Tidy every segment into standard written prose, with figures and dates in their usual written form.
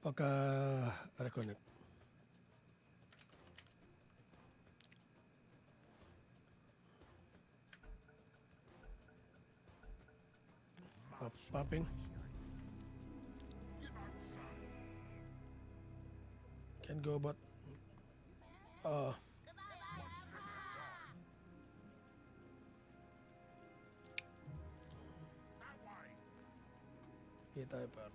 Pagka-reconnect. Popping. Can go, but hindi tayo para.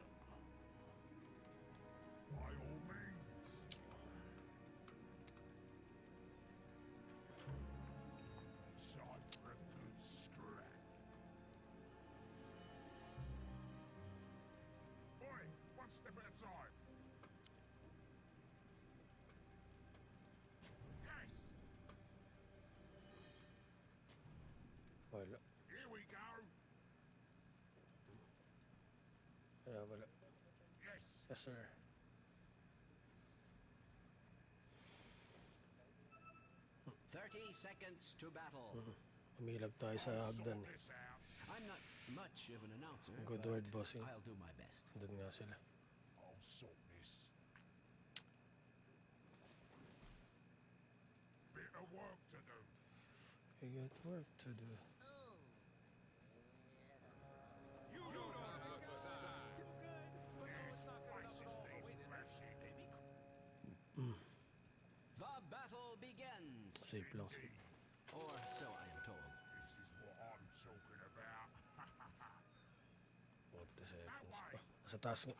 By all means. Time for a good scrap. Boy, one step at a time. Yes, Wala. here we go. Wala. Yes, Yes, sir. Seconds to battle. Umilag tayo sa hagdan eh. this out. I'm not much of an announcer, Good but word, bossing. I'll do my best. Andun nga sila. I'll sort this. Bit of work to do. We got work to do. You don't look sad. These faces need mashing. The battle begins, Safe lang sila. or so I am told. This is what I'm talking about. 40 seconds pa. Nasa taas nga.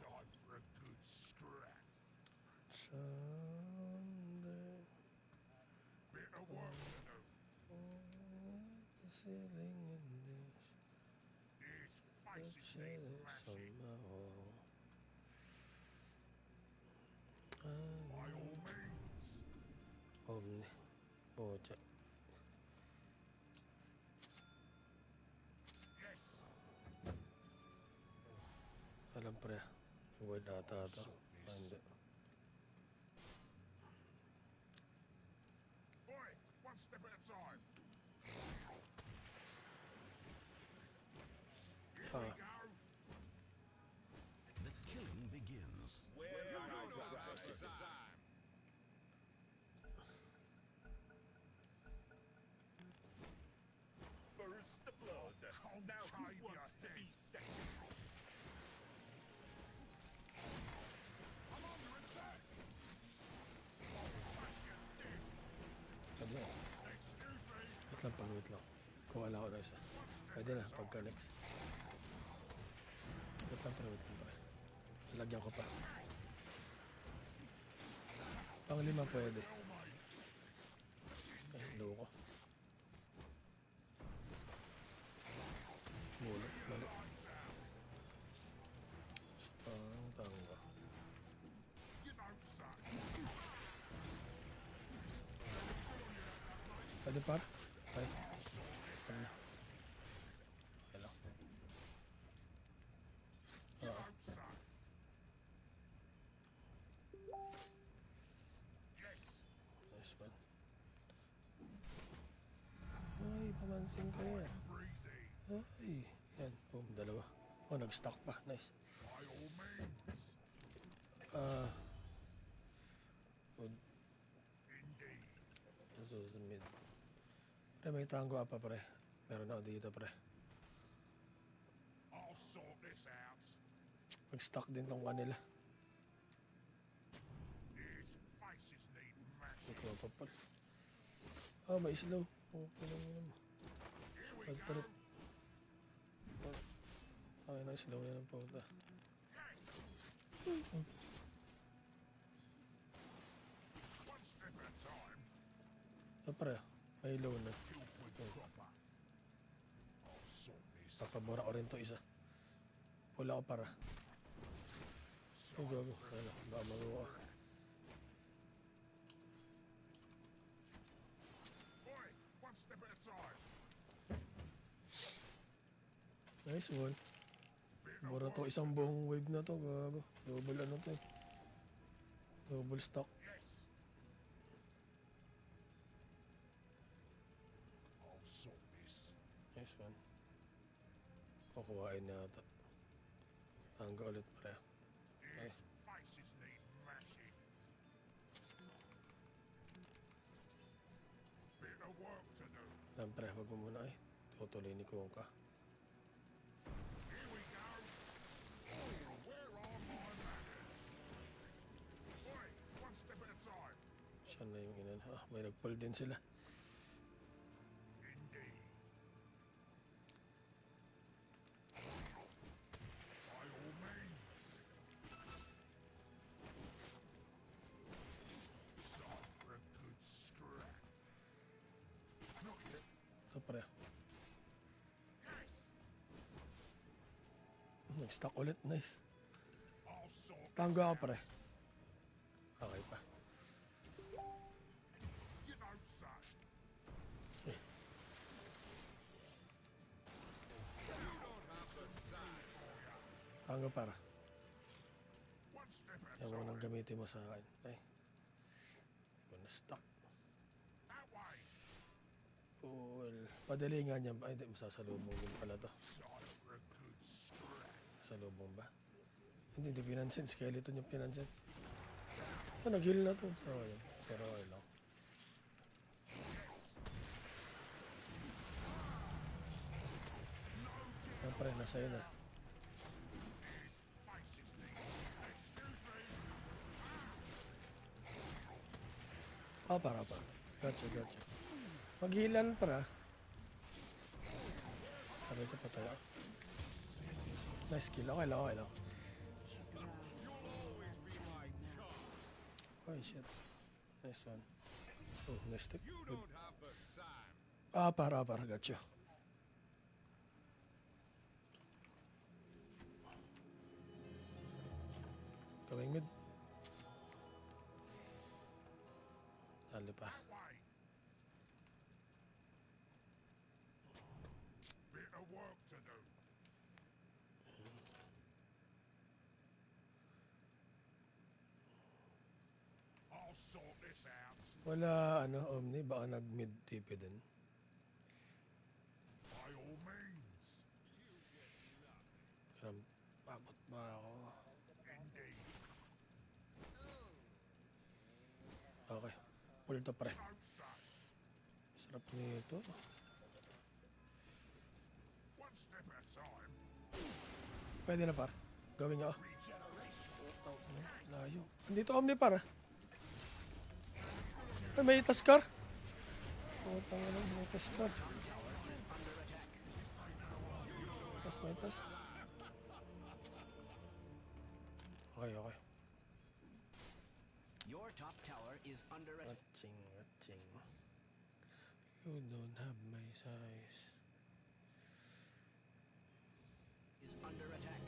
Time for a good scrap. Sunday. Bit of work to do. The ceiling in this. These Let's faces share need it mashing. somehow. By all means. Omni. Bocha. Yes. Alam pre. Word ata ito. Hindi. Boy, one step at a time. Here we go. The killing begins. Burst the blood. Oh, now who wants to be second? I'm under attack. Sabi lang. Excuse me. Wait lang, pang wait lang. Kuha lang ako na isa. Pwede na, pagka next. Wait lang, pre, wait lang, pre. Lagyan ko pa. Pang 5 pwede. Ay, low ko. Muli, mali. Ang tangga. You don't suck. Pwede par? Ay. Saan na? Hello. You don't suck. Yes. Nice one. Ay, pamansin ko yan. Breezy. Ay, yan. Boom, dalawa. Oh, nag-stock pa. Nice. By all means. Good. Indeed. Susunod mid. Pre, may tango pa pre. Meron ako dito pre. I'll sort this out. Mag-stock din tong kanila. These faces need mashing. Ikaw pa pala. Ah, may slow. Okay lang yun. Here we Pag-trip. go. Ay, na slow yan ang puta. Yes. One step at a time. Ah, pre. May low na. Kill for the cropper. I'll sort this. Papabura ko rin to isa. Pula ko para. Ay, gago. Ano, baka maguha ka. Boy, one step at a time. Nice one. Bit of Bura to work. isang buong wave na to. Gago. Double ano to eh. Double stock. Yes. I'll sort this. Nice one. Kukuhain na ata. Tangga ulit pre. His faces need mashing. Bit of work to do. Alam pre, wag mo muna tutuloy ni Kungka. Here we go. Where are my manners? Oi, one step at a time. Siya na yung inan. May nag-pull din sila. Indeed. By all means. Time for a good scrap. Not yet. Ito pre. Yes. Nag-stack ulit. Nice. I'll sort Tangga this ako pre. out. Okay pa. You don't say. Tangga para. One step at a Yan mo nang time. gamitin mo sa akin. Ay. Hindi ko na-stack. That way. Cool. Padalingan niya ba? Ay, hindi. Masasalubong din pala to. Time for a good scrap. Salubong ba? Hindi pinansin. Skeleton yung pinansin. Nag-heal na to. So, yun. Pero okay lang. Siyempre, nasa yun eh. Faces need. Excuse me. Para. Gotcha. Mag-healan para. Sabi ko pa tayo. Nice kill. Okay lang. Oh shit. Nice one. Oh, nice stick. Good. Para. Gotcha. Going mid. Dali pa. That way. Bit of work to do. I'll sort this out. Wala Omni. Baka nag-mid TP din. By all means. Karam, pabot ba ako? Indeed. Okay. Pull to pre. Don't say. Sarap nito. One step at a time. Pwede na par. Gawin nga. Regeneration. Layo. Andito Omni para. Ay, may taskar. Oh, tanga na. May taskar. May tas. Okay. Your top tower is under attack. Watching. You don't have my size. Is under attack.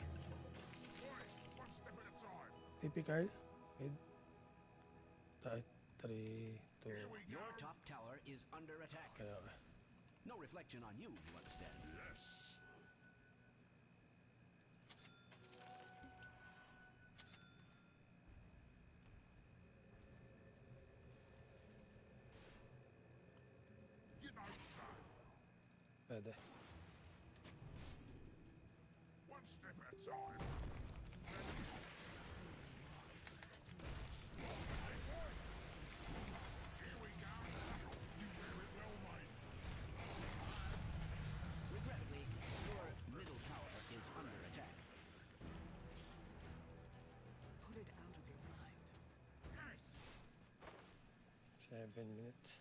Oi, one step at a time. TP Carl. Mid. 3, 2. Here we go. Your top tower is under attack. Okay. No reflection on you, you understand? Yes. You don't say. Pwede. One step at a time. Here we go. You wear it well, mate. Regrettably, your middle tower is under attack. Put it out of your mind. Yes. 7 minutes.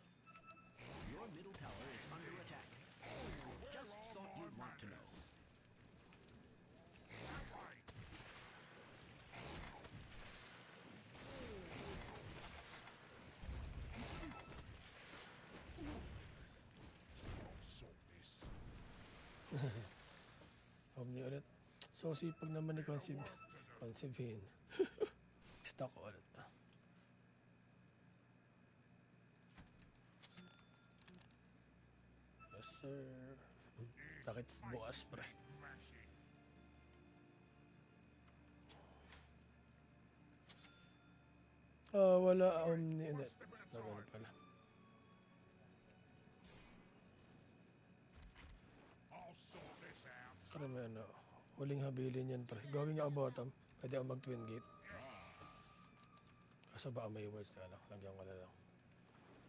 Your middle tower is under attack. Just thought you'd want to know. That way. I'll sort this. Omni ulit. So, sipag naman ni Conceivin. Stock ulit. Yes, sir. Takit bukas, pre. Smash it. Wala Omni. Hindi. Nagano pala. I'll sort this out. Pero may Huling habilin yan, pre. Gawin niya ako bottom. Pwede ako mag-twin gate. Kaso baka may words na lang. Lagyan ko na lang.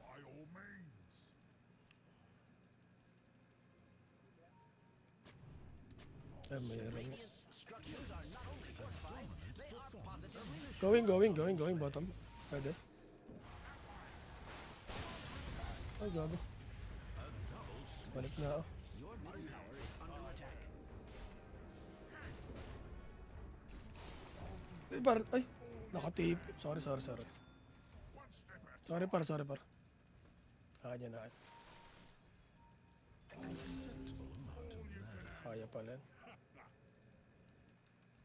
By all means. Ay, may ring. Radiant's structures are not only fortified, they are positively Going, bottom. Pwede. Ay, gabi. Balik na ako. Your middle tower is under attack. Ay, par. Ay, nakatip. Sorry. One step at Sorry, par. Kaya na. Kaya pala. yan.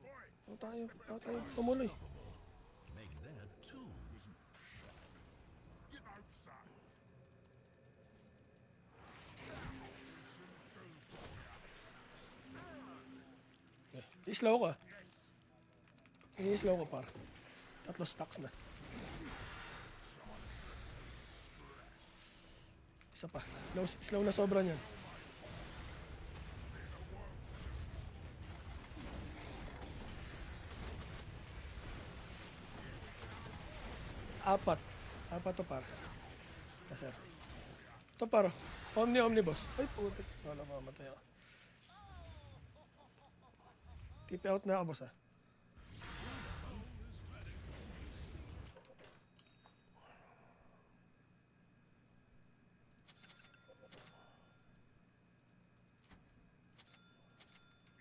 boy. Tayo. Tumuloy. Make that two. You know, son. I-slow ko. Ini-slow ko, par. 3 stacks na. Isa pa. Slow na sobra niyan. Apat to, par. Sir. Ito, par. Omnibus. Ay, putik. Wala, mamatay ako. TP out na ako, boss, ah.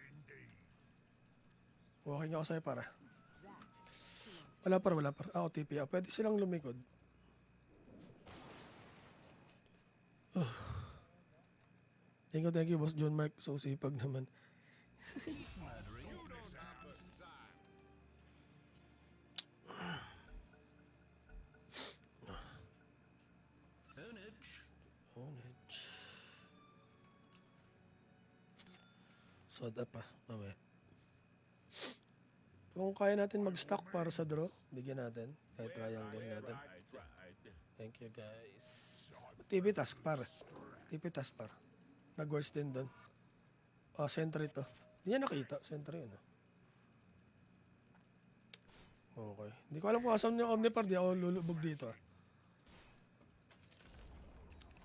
Indeed. Walking ako sa'yo, para. Wala par. Ako TP out. Pwede silang lumikod. Thank you, boss John Mark. So sipag naman. Onage. Soda pa. Mamaya. Kung kaya natin mag-stack para sa draw, bigyan natin. Kahit triangle natin. Thank you, guys. TV task, par. Nag-works din doon. Sentry to. Hindi niya nakita. Sentry yun. Okay. Hindi ko alam kung asan yung Omnipar. Di ako lulubog dito.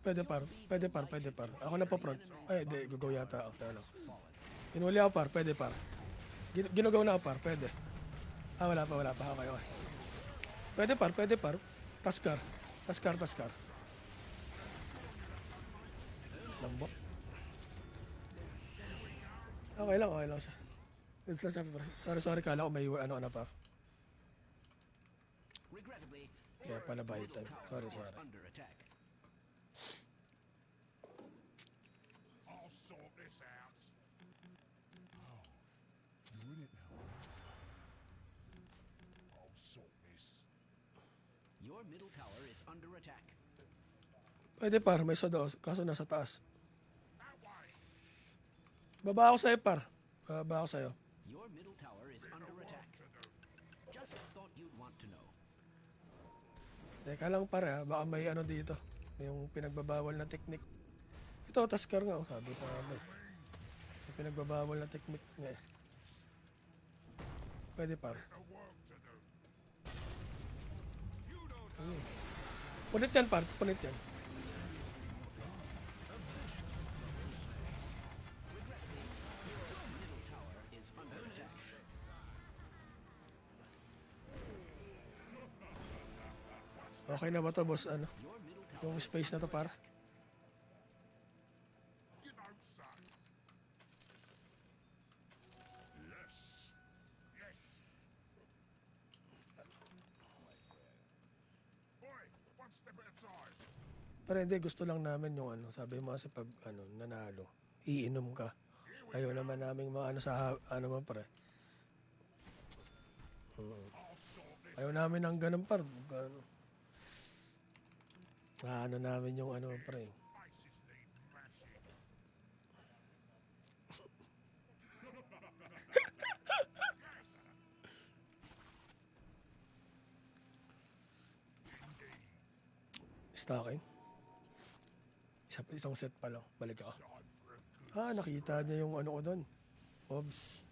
Pwede par. Ako na pa front. Ay, di. Gugaw yata ako. Tala. Inuli ako par. Pwede par. Ginugaw na ako par. Pwede. Wala pa. Okay. Pwede par. Taskar. Lambok. Okay lang siya. It's lang sabi par. Sorry. Kala ko may ano pa. Regrettably, Kaya pala your bahitan. middle tower Sorry. is under attack. I'll sort this out. You're in it now. I'll sort this. Your middle tower is under attack. Pwede par. May soda. Kaso nasa taas. That way. Baba ako sa'yo par. Your middle tower is under attack. To do. Just thought you'd want to know. Teka lang para, baka may ano dito. Yung pinagbabawal na technique. Ito, taskar nga. Sabi sa amin. Yung pinagbabawal na technique nga eh. Pwede par. The work to do. Punit yan par. Punit yan. Middle tower is under attack. Okay na ba to boss? Ano? Your middle tower Yung space na to par. You know, son. Yes. Boy, one step at a time. Pero hindi, gusto lang namin yung ano. Sabi mo kasi pag ano, nanalo, iinom ka. Ayaw naman namin mga ano sa ano man pre. Ayaw namin ng ganun par. Ano. Ano namin yung ano pre. Faces need mashing. Stocking. Isang set pa lang. Balik ako. Time for a good Nakita niya yung ano ko doon. Obs.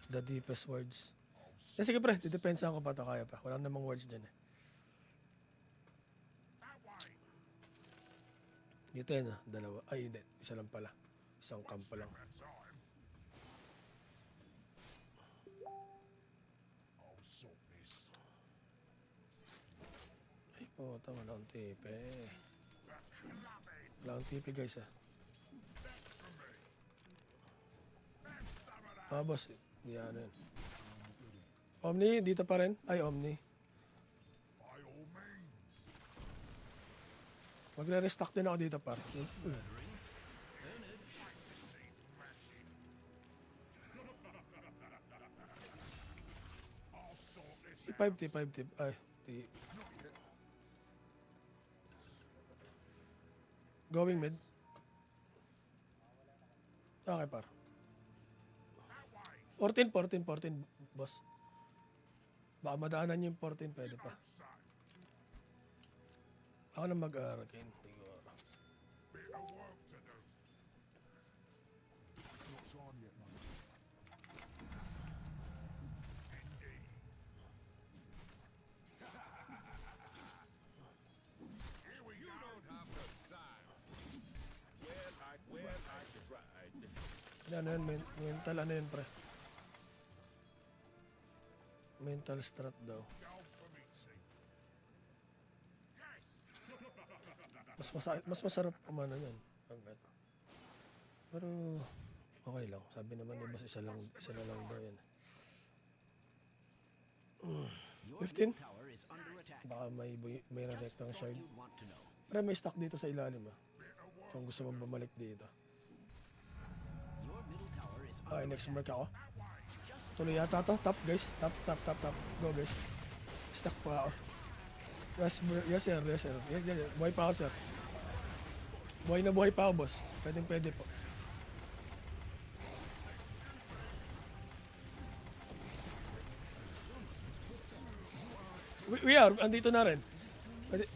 The deepest words. Eh, sige pre, didepensa ko pa ito, kaya pa. Wala namang words dyan eh. That way. Dito yan ah, dalawa. Ay, hindi. Isa lang pala. Isang kampo lang. That time. I'll sort this. Ay, puta, wala akong tipe. That clubbing. Wala akong tipe guys ah. That's for me. That's some of that. Ah, boss. Hindi ano yun. Omni, dito pa rin. Ay, Omni. By all means. Magre-restock din ako dito par. I'll sort this T5, T5, T5. Ay, T. Going mid. Okay par. that way. 14, 14, 14, boss. Baka madaanan yung 14, pwede pa. So, Ako na mag-arcane. Siguro. bit of work to do. Not time yet, mate. Indeed. Here we go. Don't have to sign. Well, I tried. Ano yun, mental ano yun, pre? Mental strat daw. Go for me, see. Yes. Mas masarap kumana yan. Pag ano. Pero, okay lang. Sabi naman ni boss, isa na lang daw yan. Your 15? middle tower is under attack. Baka may Just rerektang thought shard. you'd want to know. Pero may stock dito sa ilalim ah. Kung gusto mong bumalik dito. Your middle tower is Ay, under next attack. mark ako. Tuloy yata to. Top guys. Top. Go guys. Stock pa ako. Yes sir. Yes. Buhay pa ako sir. Buhay na buhay pa ako boss. Pwede po. We are. Andito na rin. Pwede.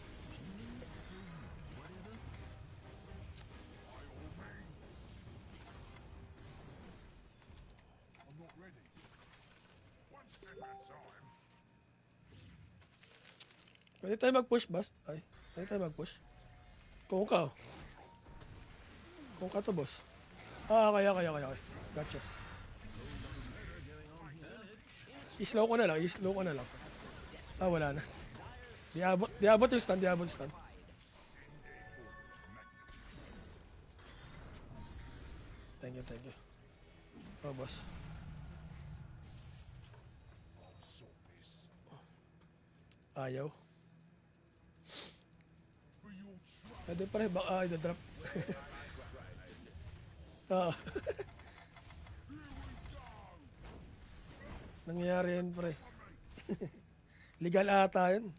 I'm not ready. One step at a time. Pwede tayo mag-push, boss. Ay, pwede tayo mag-push. Kung ka, oh. Kung ka to, boss. Ah, kaya. Gotcha. I-slow ko na lang. Ah, wala na. Di abot yung stand. Thank you. Oh, boss. I'll sort this. Ayaw. For your trouble. Pwede pa rin. Baka drop. Ah. Nangyayari yun, pre. Legal ata yun. Time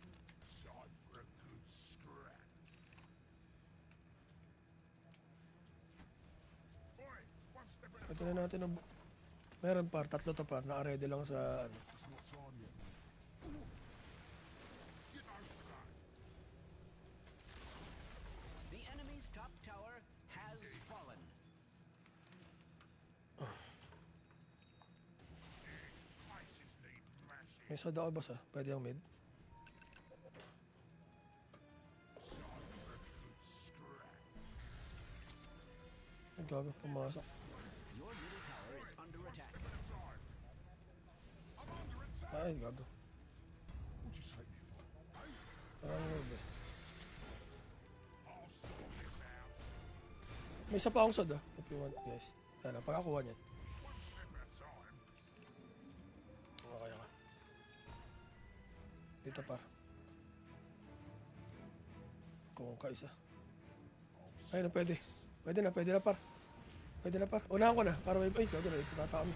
for a good scrap. Boy, one step at a Pwede na natin ang... Meron par, tatlo to par. Naka-ready lang sa ano. It's not time yet, mate. You know, son. The enemy's top tower has fallen. Places need mashing. May soda ako, boss ah. Pwede yung mid. Time for a good scrap. Ay, gago, pumasok. Your middle tower is under attack. At a time. I'm under attack. Ay, gago. What'd you take me for? Parang word eh. I'll sort this out. May isa pa akong soda, if you want, guys. Ano, pagkakuha niyan. One step at a time. Okay ka. Dito par. Kung ka isa. Ay, no, pwede. Pwede na par. Unahan ko na, para may... Ay, gago na, ipatata kami.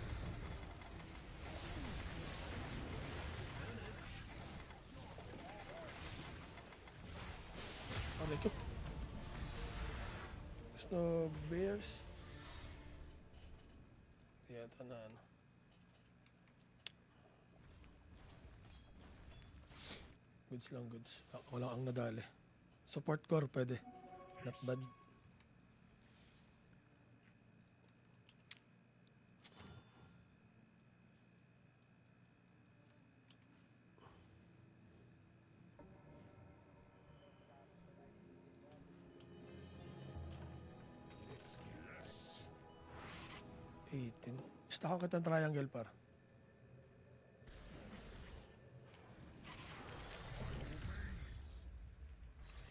Aray ko. Gusto bears. Yata na ano. Goods lang, goods. Ako lang ang nadali. Support core, pwede. Not bad. Stackan kitang triangle par.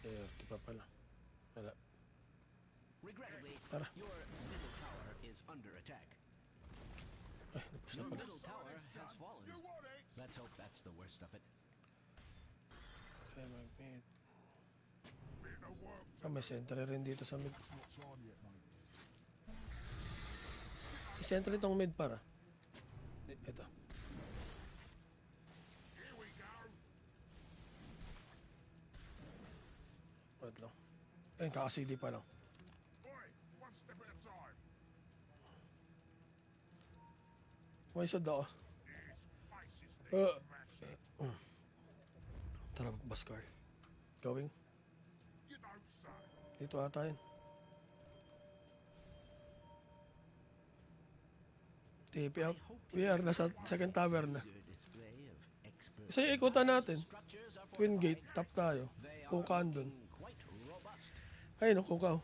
Di pa pala. Wala. Regrettably, Tara. your middle tower is under attack. Ay, napos na Your pala. middle tower has fallen. You want it? Let's hope that's the worst of it. Sa mag-mid. Bit of work. Ah, may sentry rin dito sa mid. Not time yet, mate. May sentry itong mid para. Ito. Here we go. Wait lang. Ayun, kaka-CD pa lang. Oi, one step at a time. May isod ako. His faces Uh, need smashing. Tara, Baskar. Going. You don't say. Dito ata yun. TP out. We are nasa second tower na. Your display of expert Isa yung ikutan natin. structures are Twin gate, fortified. tap tayo. They are Kukaan dun. looking quite robust. Ayun, kukaw.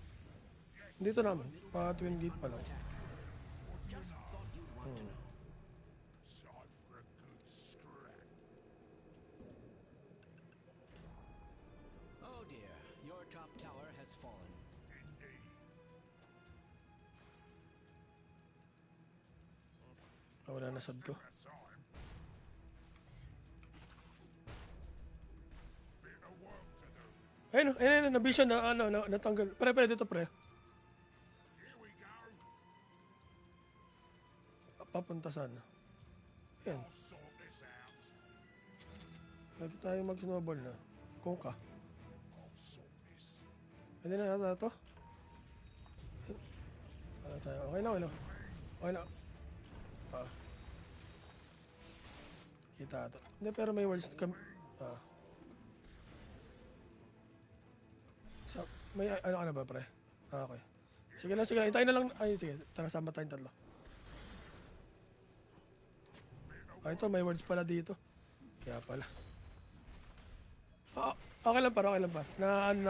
Dito naman. Pa twin gate pa lang. Just thought you'd want to know. Time for a good scrap. Oh dear, your top tower has fallen. Indeed. Wala na sad ko. At time. Bit of work to do. Ayun, ayun, na-vision na, natanggal. Pre, dito pre. Here we go. Papunta saan? Ayan, I'll sort this out. pwede tayo mag-snowball na. Kung ka. I'll sort this. Pwede na yata ito. Okay na, okay na. Okay na. Ah. Kita ito. Hindi, pero may words kami. Ah. May ano ka na ba, pre? Ah, okay. Sige lang, sige. Hintayin na lang. Ay, sige. Tara, sama tayong tatlo. Ah, ito, may words pala dito. Kaya pala. Ah, okay lang par, okay lang par. Naano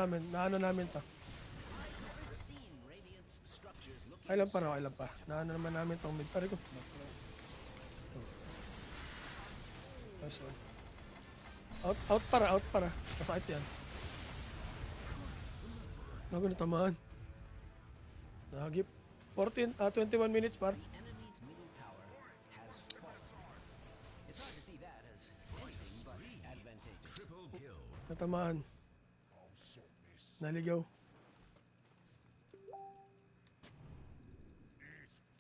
namin to. I've seen Radiant's structures looking Okay lang par, okay lang par. Naano naman namin tong mid. Pare ko. Nice one. Out para. Masakit yan. Bago natamaan. Nagip. 21 minutes par. The enemy's middle tower has fallen. It's hard to see that as anything but advantageous. Triple kill. Natamaan. I'll sort this. Naligaw. His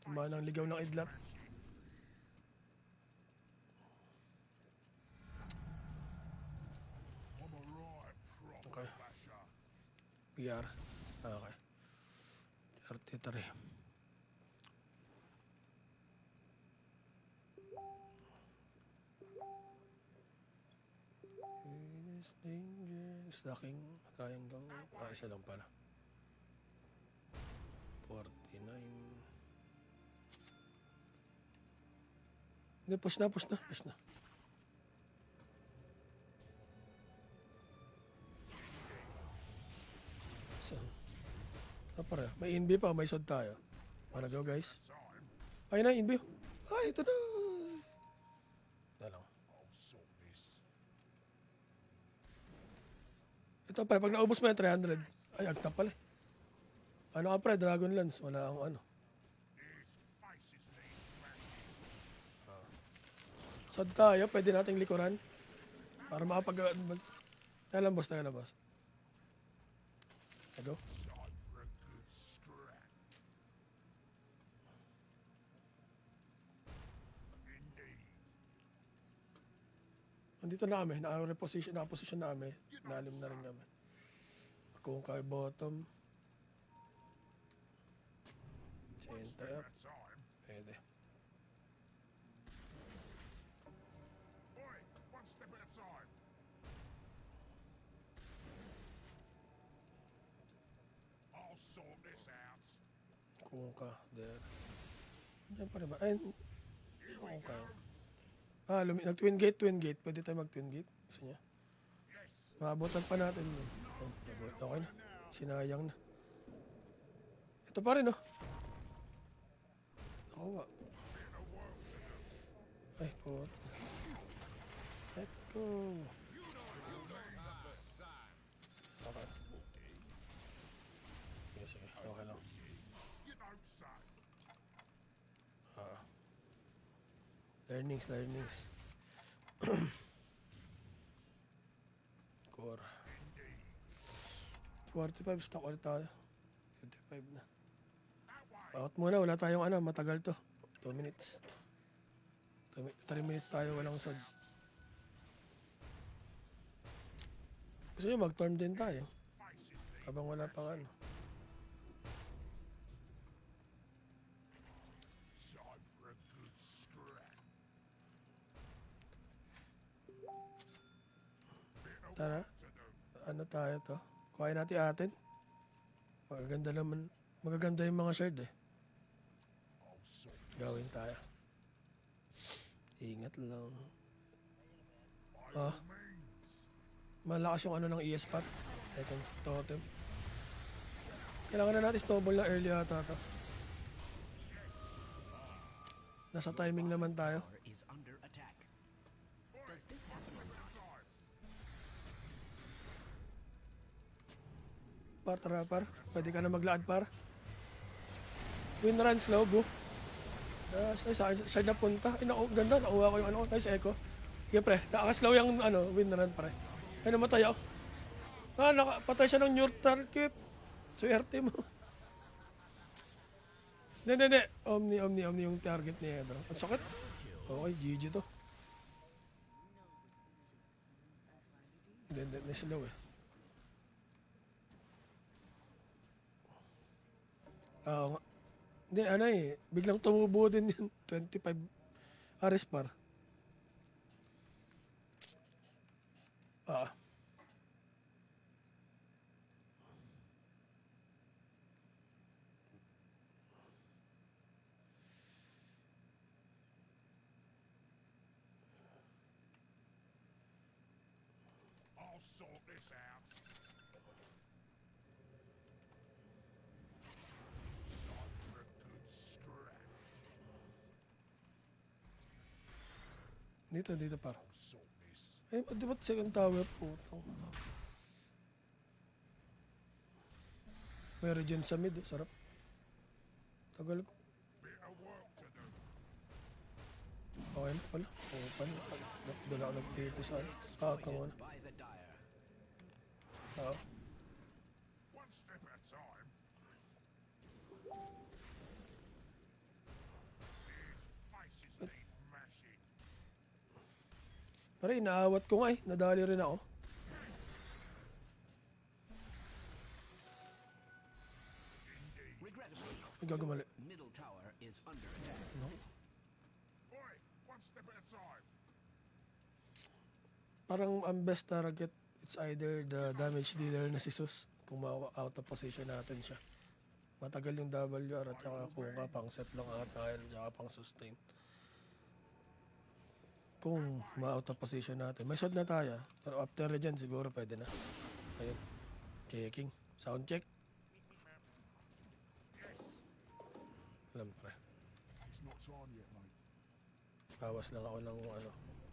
Tamaan ng ligaw ng idlat. I'm a right proper Okay. basher. PR. Okay. 33. Stacking triangle. Ah, isa lang pala. 49. Hindi, push na. So, pare, may inbi pa, may sod tayo. Wanna go, guys? Time. Ay na, inbi. Ay, ito na. Ito lang. I'll sort this. Ito pare, pag naubos mo yan, 300. Ay, agta pala. Ano ka pre, Dragon Lance. Wala akong ano. His faces need smashing. Sod tayo, pwede nating likuran. Para makapag... Teka lang, boss. Go. Time for a good scrap. Indeed. Andito na kami. Naka-position na kami. Lalim na rin kami. Kung kay bottom. Center up. At time. Pwede. Oi, one step at a time. I'll sort this out. Kung ka. There. Diyan pa rin ba? Ay, kung ka. Ah, nag-twin gate. Pwede tayo mag-twin gate. Gusto niya? Yes. Maabutan pa natin yun. Oh, okay na. Sinayang na. Ito pa rin, oh. Nakuha. Bit of Ay, put. Let go. Okay. Sige, sige. Okay lang. You don't say. Learnings, learnings. Core. 45 stock ulit tayo. 55 na. Out muna, wala tayong ano, matagal to. 2 minutes. 3 minutes tayo, walang sod. Gusto nyo mag-turn din tayo. Habang wala pang ano. Time for a good scrap. Tara, To do. ano tayo to? Kuhain natin atin. Magaganda naman. Magaganda yung mga shard eh. Gawin tayo. Ingat lang. Ah. Malakas yung ano ng ES pot. Second totem. Kailangan na natin snowball na early ata to. Nasa timing naman tayo. Tower is under attack. Does this happen? Par, tara par. Pwede ka na maglaad par. Win run slow, go. Ay, sa akin, side na punta. Ay, naku, ganda. Nakuha ko yung ano. Nice echo. Sige pre, nakakaslow yung ano, win run pre. Ay, namatay ako. Ah, nakapatay siya ng neutral kip. Swerte mo. Hindi. Omni yung target ni Edro. Ang sakit. Okay, GG to. Hindi, slow eh. Oo nga. Hindi, ano eh. Biglang tumubo din yun. 25 Ares par. Ah. I'll sort this out. Time for a good scrap. Dito par. I'll sort this. Eh, di ba't second tower? Putang. May regen sa mid. Sarap. Tagal ko. Bit of work to do. Okay na pala. Open. Doon ako nag-TP sa ano. Out ka muna. By the dire. Oo. One step at a time. These faces need mashing. Pero inaawat ko nga eh. Nadali rin ako. Regrettably, Ay, gagumali. middle tower is under attack. Oi, one step at a time. Parang ang best target, it's either the damage dealer na si Sus. Kung ma-out of position natin siya. Matagal yung WR at saka kuha pang set lang ata yun, at saka pang sustain. Kung ma-out of position natin. May shot na tayo. Pero after regen siguro pwede na. Ayun. Checking. Sound check. Alam pre. It's not time yet, mate. Bawas lang ako ng ano,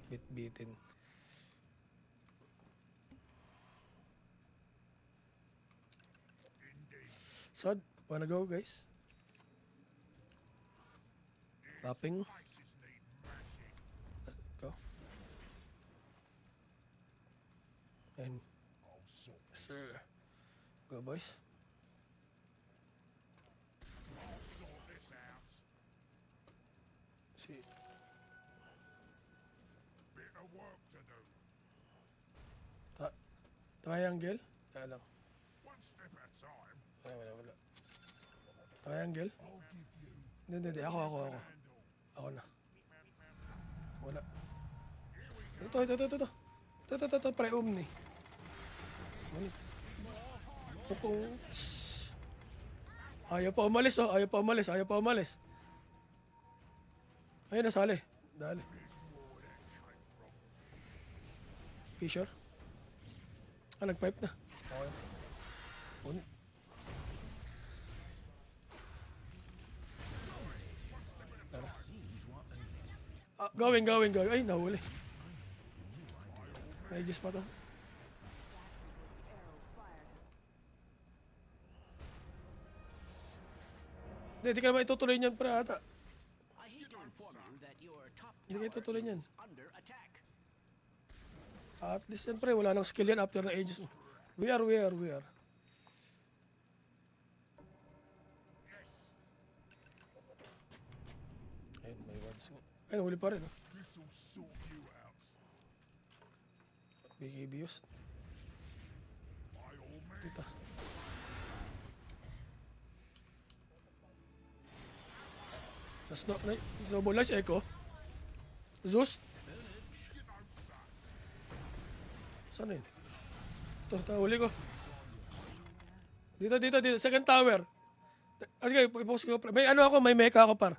bit-bitin. Sod, wanna go guys? Popping. Faces need mashing. Let's go. And I'll sort yes, sir. Go boys. this out. See. Bit of work to do. Triangle. Kaya lang. One step at a time. Wala. Triangle. I'll give you Hindi. Ako. handle. Ako na. Wala. Ito. Pre-omni. Balik. Pukong. Ayaw pa umalis. Ayun, nasali. Dali. Fisher. Nag-pipe na. Okay. Punit. Going. Ay, nahuli. May Aegis pa to. Hindi, di ka naman itutuloy niyan, pre, ata. I hate to inform you that your top Hindi kayo tower tutuloy niyan. is under attack. At least yan, pre, wala nang skill yan after na Aegis mo. We are. Ayun, may wards nga. Ayun, huli pa rin. Oh. This'll sort you out. BKB used. By all means. Dito. Snowball, nice echo. Zeus. Saan na yun? Ito, huli ko. Dito. Second tower. Okay, ipokus ko. May ano ako, may mecha ako par.